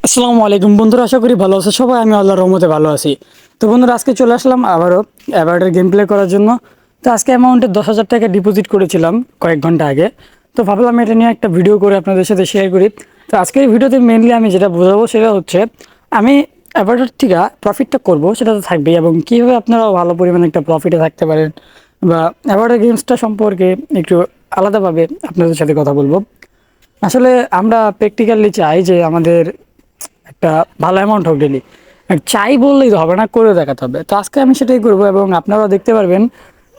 আসসালামু আলাইকুম বন্ধুরা, আশা করি ভালো আছে সবাই। আমি আল্লাহর রহমতে ভালো আছি। তো বন্ধুরা, আজকে চলে আসলাম আবারও অ্যাভার্ডের গেম প্লে করার জন্য। তো আজকে অ্যামাউন্টে 10,000 টাকা ডিপোজিট করেছিলাম কয়েক ঘন্টা আগে। তো ভাবলাম এটা নিয়ে একটা ভিডিও করে আপনাদের সাথে শেয়ার করি। তো আজকের ভিডিওতে মেনলি আমি যেটা বোঝাবো সেটা হচ্ছে আমি অ্যাভার্ডের থেকে প্রফিটটা করব, সেটা তো থাকবেই, এবং কীভাবে আপনারাও ভালো পরিমাণে একটা প্রফিটে থাকতে পারেন বা অ্যাভার্ডের গেমসটা সম্পর্কে একটু আলাদাভাবে আপনাদের সাথে কথা বলবো। আসলে আমরা প্র্যাকটিক্যালি চাই যে আমাদের একটা ভালো অ্যামাউন্ট হোক ডেলি। চাই বললেই তো হবে না, করে দেখাতে হবে। তো আজকে আমি সেটাই করবো এবং আপনারাও দেখতে পারবেন,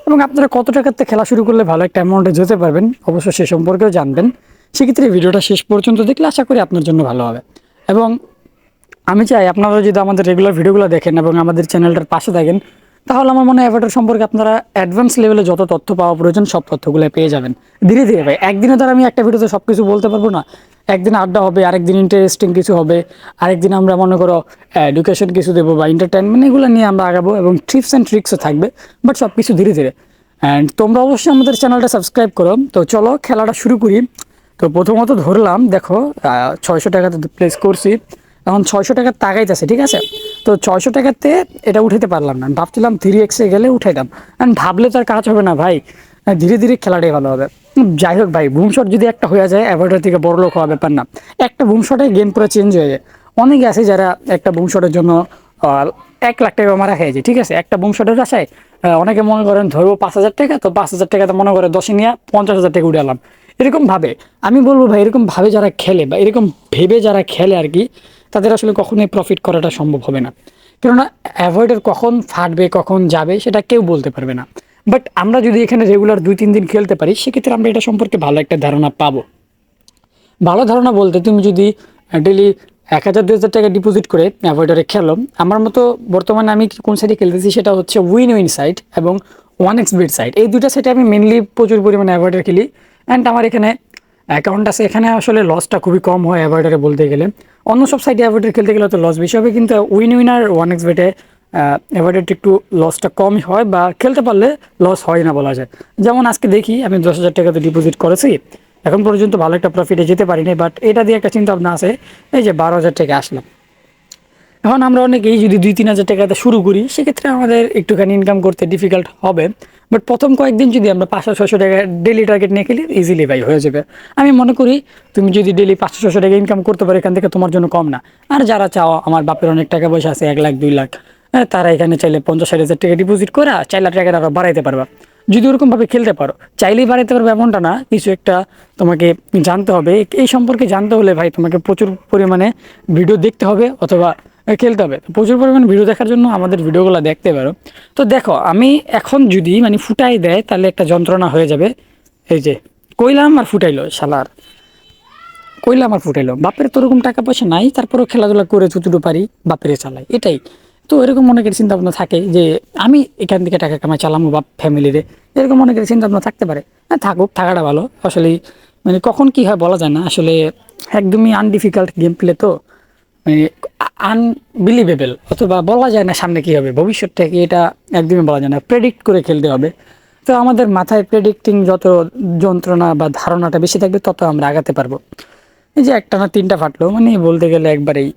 এবং আপনারা কত টাকাতে খেলা শুরু করলে ভালো একটা অ্যামাউন্টে যেতে পারবেন অবশ্যই সে সম্পর্কেও জানবেন। সেক্ষেত্রে ভিডিওটা শেষ পর্যন্ত দেখলে আশা করি আপনার জন্য ভালো হবে। এবং আমি চাই আপনারা যদি আমাদের রেগুলার ভিডিওগুলো দেখেন এবং আমাদের চ্যানেলটার পাশে থাকেন, তাহলে আমার মনে হয় অ্যাভাটার সম্পর্কে আপনারা অ্যাডভান্স লেভেলে যত তথ্য পাওয়া প্রয়োজন সব তথ্যগুলো পেয়ে যাবেন ধীরে ধীরে। ভাই, একদিনে ধর আমি একটা ভিডিওতে সব কিছু বলতে পারবো না। একদিন আড্ডা হবে, আরেকদিন ইন্টারেস্টিং কিছু হবে, আরেকদিন আমরা মনে করো এডুকেশন কিছু দেবো বা এন্টারটেনমেন্ট, এগুলো নিয়ে আমরা আগাবো, এবং টিপস অ্যান্ড ট্রিক্সও থাকবে। বাট সব কিছু ধীরে ধীরে। অ্যান্ড তোমরা অবশ্যই আমাদের চ্যানেলটা সাবস্ক্রাইব করো। তো চলো খেলাটা শুরু করি। তো প্রথমত ধরলাম, দেখো 600 টাকাতে প্লেস করছি। এখন 600 টাকার তাকাইতেছে, ঠিক আছে। তো 600 টাকাতে এটা উঠাইতে পারলাম না। ভাবছিলাম 3x গেলে উঠাইতাম, কারণ ভাবলে তো আর কাজ হবে না ভাই। ধীরে ধীরে খেলাটাই ভালো হবে। যাই হোক ভাই, বুম শট যদি একটা হয়ে যায় অ্যাভার্টার থেকে বড় লোক হওয়া ব্যাপার না। একটা বুম শটে গেম পুরো চেঞ্জ হয়ে যায়। অনেকে আছে যারা একটা বুম শটের জন্য 1 লাখ টাকা মারা খেয়েছে, ঠিক আছে। একটা বুম শটের আশায় অনেকে মনে করেন ধরবো 5,000 টাকা, তো 5,000 টাকাতে মনে করে 10 নিয়ে 50,000 টাকা উঠালাম। এরকম ভাবে আমি বলবো ভাই, এরকম ভাবে যারা খেলে বা এরকম ভেবে যারা খেলে আর কি, তাদের আসলে কখনোই প্রফিট করাটা সম্ভব হবে না। কেননা অ্যাভয়েডের কখন ফাটবে কখন যাবে সেটা কেউ বলতে পারবে না। বাট আমরা যদি এখানে রেগুলার 2-3 দিন খেলতে পারি, সেক্ষেত্রে আমরা এটা সম্পর্কে ভালো একটা ধারণা পাবো। ভালো ধারণা বলতে, তুমি যদি ডেলি 1,000-2,000 টাকা ডিপোজিট করে অ্যাভয়েডারে খেলো, আমার মতো বর্তমানে আমি কোন সাইডে খেলতেছি সেটা হচ্ছে উইন উইন সাইড এবং 1xBet সাইড। এই দুইটা সাইডে আমি মেনলি প্রচুর পরিমাণে অ্যাভয়েডার খেলি। অ্যান্ড আমার এখানে অ্যাকাউন্ট আছে, এখানে আসলে লসটা খুবই কম হয় অ্যাভয়েডারে বলতে গেলে। অন্য সব সাইডে অ্যাভয়েডার খেলতে গেলে তো লস বেশি হবে, কিন্তু উইন উইন আর 1xBet-এ অ্যাভয়েডার একটু লসটা কমই হয়, বা খেলতে পারলে লস হয় না বলা যায়। যেমন আজকে দেখি আমি 10,000 টাকাতে ডিপোজিট করেছি, এখন পর্যন্ত ভালো একটা প্রফিটে যেতে পারিনি। বাট এটা দিয়ে একটা চিন্তা ভাবনা আছে, এই যে 12,000 টাকা আসলাম। এখন আমরা অনেকেই যদি 2-3 হাজার টাকাতে শুরু করি, সেক্ষেত্রে আমাদের একটুখানি ইনকাম করতে ডিফিকাল্ট হবে। বাট প্রথম কয়েকদিন যদি আমরা 500-600 টাকা ডেলি টার্গেট নিয়ে খেলি, ইজিলি ভাই হয়ে যাবে। আমি মনে করি তুমি যদি ডেলি 500-600 টাকা ইনকাম করতে পারো, এখান থেকে তোমার জন্য কম না। আর যারা চাও, আমার বাপের অনেক টাকা পয়সা আছে, 1 লাখ 2 লাখ, তারা এখানে চাইলে 50-60 হাজার টাকা ডিপোজিট করে 4 লাখ টাকা আরও বাড়াইতে পারবা। যদি ওরকমভাবে খেলতে পারো, চাইলেই বাড়াইতে পারবে এমনটা না, কিছু একটা তোমাকে জানতে হবে। এই সম্পর্কে জানতে হলে ভাই তোমাকে প্রচুর পরিমাণে ভিডিও দেখতে হবে অথবা খেলতে হবে। প্রচুর পরিমাণে ভিডিও দেখার জন্য আমাদের ভিডিওগুলো দেখতে পারো। তো দেখো, আমি এখন যদি মানে ফুটাই দেয় তাহলে একটা যন্ত্রণা হয়ে যাবে। এই যে কইলাম আর ফুটাইলো শালার, কইলাম আর ফুটাইলো। বাপের তো ওরকম টাকা পয়সা নাই, তারপরেও খেলাধুলা করে যতটুকু পারি বাপেরে চালাই, এটাই। তো এরকম অনেকের চিন্তা ভাবনা থাকে যে আমি এখান থেকে টাকা কামাই চালামো বা ফ্যামিলিরে, এরকম অনেকের চিন্তা ভাবনা থাকতে পারে। হ্যাঁ, থাকুক, থাকাটা ভালো। আসলে মানে কখন কি হয় বলা যায় না। আসলে একদমই আনডিফিকাল্ট গেম প্লে তো, মানে আনবিলিভেবল, অথবা বলা যায় না সামনে কি হবে, ভবিষ্যৎটা কি, এটা একদমই বলা যায় না। প্রেডিক্ট করে খেলতে হবে। তো আমাদের মাথায় প্রেডিক্টিং যত যন্ত্রণা বা ধারণাটা বেশি থাকবে, তত আমরা আগাতে পারবো। এই যে একটা না 3টা ফাটলো, মানে বলতে গেলে একবারেই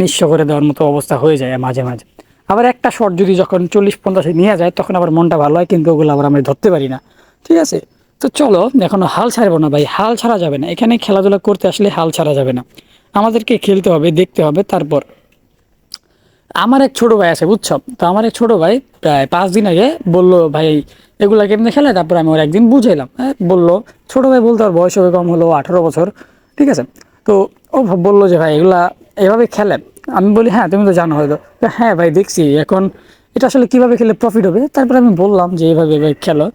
নিঃস্ব করে দেওয়ার মতো অবস্থা হয়ে যায় মাঝে মাঝে। আবার একটা শট যদি যখন 40-50-এ নিয়ে যায়, তখন আবার মনটা ভালো হয়, কিন্তু ওগুলো আবার আমরা ধরতে পারি না। ঠিক আছে। তো চলো, এখনো হাল ছাড়বো না ভাই, হাল ছাড়া যাবে না। এখানে খেলাধুলা করতে আসলে হাল ছাড়া যাবে না, আমাদেরকে খেলতে হবে, দেখতে হবে। তারপর আমার এক ছোট ভাই আছে, বুঝছো। তো আমার এক ছোট ভাই প্রায় 5 দিন আগে বললো, ভাই এগুলা কেমনে খেলে। তারপর আমি ওর একদিন বুঝাইলাম, বললো, ছোট ভাই বলতে ওর বয়স হবে কম হলো 18 বছর, ঠিক আছে। তো ও বললো যে ভাই এগুলা এভাবে খেলে। আমি বলি হ্যাঁ, তুমি তো জানো হয়তো। হ্যাঁ ভাই, দেখছি। এখন এটা আসলে কিভাবে খেলে প্রফিট হবে। তারপর আমি বললাম যে এইভাবে এভাবে খেলো।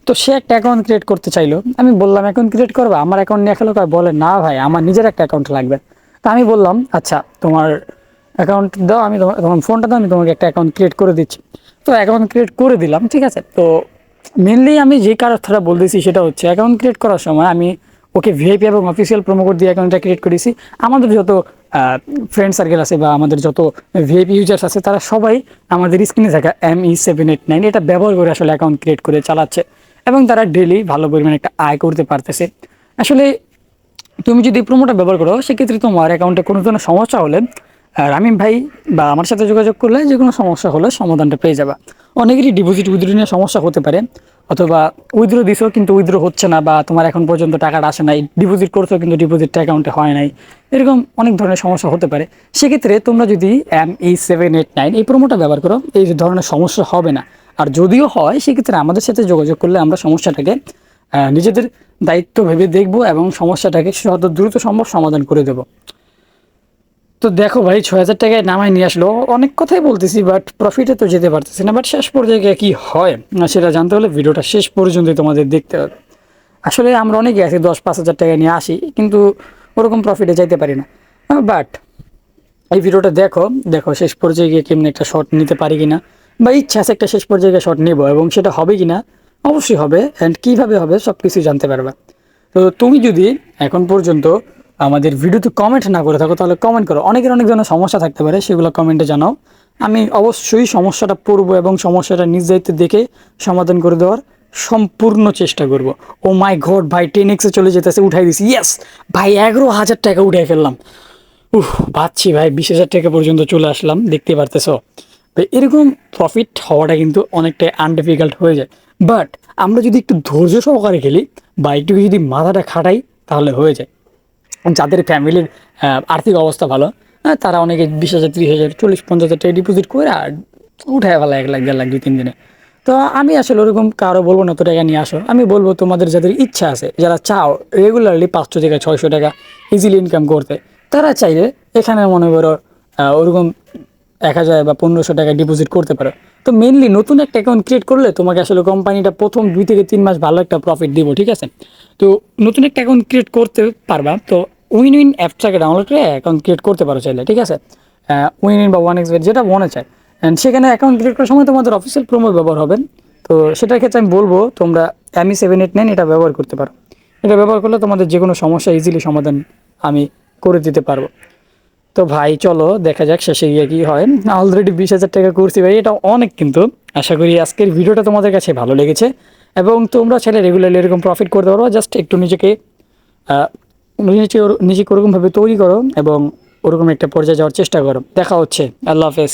তো সে একটা অ্যাকাউন্ট ক্রিয়েট করতে চাইলো। আমি বললাম অ্যাকাউন্ট ক্রিয়েট করবা, আমার অ্যাকাউন্ট নিয়ে খেলো। বলে না ভাই, আমার নিজের একটা অ্যাকাউন্ট লাগবে। তা আমি বললাম আচ্ছা, তোমার অ্যাকাউন্ট দাও, আমি তোমার ফোনটা দাও, আমি তোমাকে একটা অ্যাকাউন্ট ক্রিয়েট করে দিচ্ছি। তো অ্যাকাউন্ট ক্রিয়েট করে দিলাম, ঠিক আছে। তো মেনলি আমি যে কথাটা বলতেছি সেটা হচ্ছে, অ্যাকাউন্ট ক্রিয়েট করার সময় আমি ওকে ভিআইপি এবং অফিসিয়াল প্রোমো কোড দিয়ে অ্যাকাউন্টটা ক্রিয়েট করেছি। আমাদের যত ফ্রেন্ড সার্কেল আছে বা আমাদের যত ভিআইপি ইউজার্স আছে, তারা সবাই আমাদের স্ক্রিনে থাকা ME789 এটা ব্যবহার করে আসলে অ্যাকাউন্ট ক্রিয়েট করে চালাচ্ছে, এবং তারা ডেলি ভালো পরিমাণে একটা আয় করতে পারতেছে। আসলে তুমি যদি প্রোমোটা ব্যবহার করো সেক্ষেত্রে তোমার অ্যাকাউন্টে কোনো ধরনের সমস্যা হলে রামিম ভাই বা আমার সাথে যোগাযোগ করলে যে কোনো সমস্যা হলে সমাধানটা পেয়ে যাবা। অনেকেরই ডিপোজিট উইথড্র নিয়ে সমস্যা হতে পারে, অথবা উইথড্র দিছো কিন্তু উইথড্র হচ্ছে না, বা তোমার এখন পর্যন্ত টাকাটা আসে নাই, ডিপোজিট করছো কিন্তু ডিপোজিটটা অ্যাকাউন্টে হয় নাই, এরকম অনেক ধরনের সমস্যা হতে পারে। সেক্ষেত্রে তোমরা যদি ME789 এই প্রোমোটা ব্যবহার করো এই ধরনের সমস্যা হবে না। আর যদিও হয় সেক্ষেত্রে আমাদের সাথে যোগাযোগ করলে আমরা সমস্যাটাকে নিজেদের দায়িত্ব ভেবে দেখবো এবং সমস্যাটাকে যত দ্রুত সম্ভব সমাধান করে দেবো। তো দেখো ভাই, 6,000 টাকায় নামাই নিয়ে আসলো, অনেক কথাই বলতেছি বাট প্রফিটে তো যেতে পারতেছি না। বাট শেষ পর্যায়ে গিয়ে কি হয় সেটা জানতে হলে ভিডিওটা শেষ পর্যন্তই তোমাদের দেখতে হবে। আসলে আমরা অনেকে আছি 10-5 হাজার টাকা নিয়ে আসি কিন্তু ওরকম প্রফিটে যাইতে পারি না। বাট এই ভিডিওটা দেখো, দেখো শেষ পর্যায়ে গিয়ে কেমনি একটা শট নিতে পারি কিনা, বা ইচ্ছা আছে একটা শেষ পর্যায়ে গিয়ে শট নেবো, এবং সেটা হবে কিনা অবশ্যই হবে, অ্যান্ড কীভাবে হবে সব কিছু জানতে পারবা। তো তুমি যদি এখন পর্যন্ত আমাদের ভিডিওতে কমেন্ট না করে থাকো তাহলে কমেন্ট করো। অনেকের অনেক ধরনের সমস্যা থাকতে পারে, সেগুলো কমেন্টে জানাও। আমি অবশ্যই সমস্যাটা পড়বো এবং সমস্যাটা নিজ দায়িত্বে দেখে সমাধান করে দেওয়ার সম্পূর্ণ চেষ্টা করব। ও মাই গড ভাই, 10x চলে যেতেছে, উঠাই দিছি, ইয়েস ভাই, 11,000 টাকা উঠাই ফেললাম। পাচ্ছি ভাই, 20,000 টাকা পর্যন্ত চলে আসলাম, দেখতে পারতেছো। তো এরকম প্রফিট হওয়াটা কিন্তু অনেকটাই আনডিফিকাল্ট হয়ে যায়। বাট আমরা যদি একটু ধৈর্য সহকারে খেলি বা একটু যদি মাথাটা খাটাই তাহলে হয়ে যায়। যাদের ফ্যামিলির আর্থিক অবস্থা ভালো, তারা অনেকে 20,000, 30,000, 40-50,000 টাকা ডিপোজিট করে আর উঠায় ফেলা 1 লাখ, 1.5 লাখ, 2-3 দিনে। তো আমি আসলে ওরকম কারো বলবো না তো টাকা নিয়ে আসো। আমি বলবো তোমাদের যাদের ইচ্ছা আছে, যারা চাও রেগুলারলি 500 থেকে 600 টাকা ইজিলি ইনকাম করতে, তারা চাইলে এখানে মনে করো ওরকম 1,000 বা 1,500 টাকা ডিপোজিট করতে পারো। তো মেনলি নতুন একটা অ্যাকাউন্ট ক্রিয়েট করলে তোমাকে আসলে কোম্পানিটা প্রথম 2 থেকে 3 মাস ভালো একটা প্রফিট দিব, ঠিক আছে? তো নতুন একটা অ্যাকাউন্ট ক্রিয়েট করতে পারবা, তো উইন উইন অ্যাপটাকে ডাউনলোড করে অ্যাকাউন্ট ক্রিয়েট করতে পারো চাইলে, ঠিক আছে? উইন উইন বা 1xBet যেটা মনে চায়, অ্যান্ড সেখানে অ্যাকাউন্ট ক্রিয়েট করার সময় তোমাদের অফিসিয়াল প্রোমো ব্যবহার হবে। তো সেটার ক্ষেত্রে আমি বলবো তোমরা ME789 এটা ব্যবহার করতে পারো। এটা ব্যবহার করলে তোমাদের যে কোনো সমস্যা ইজিলি সমাধান আমি করে দিতে পারবো। তো ভাই চলো দেখা যাক শেষে গিয়ে কি হয়। অলরেডি 20,000 টাকা করছি ভাই, এটা অনেক। কিন্তু আশা করি আজকের ভিডিওটা তোমাদের কাছে ভালো লেগেছে এবং তোমরা চাইলে রেগুলারলি এরকম প্রফিট করতে পারো। জাস্ট একটু নিজেকে নিজেকে ওরকমভাবে তৈরি করো এবং ওরকম একটা পর্যায়ে যাওয়ার চেষ্টা করো। দেখা হচ্ছে, আল্লাহ হাফেজ।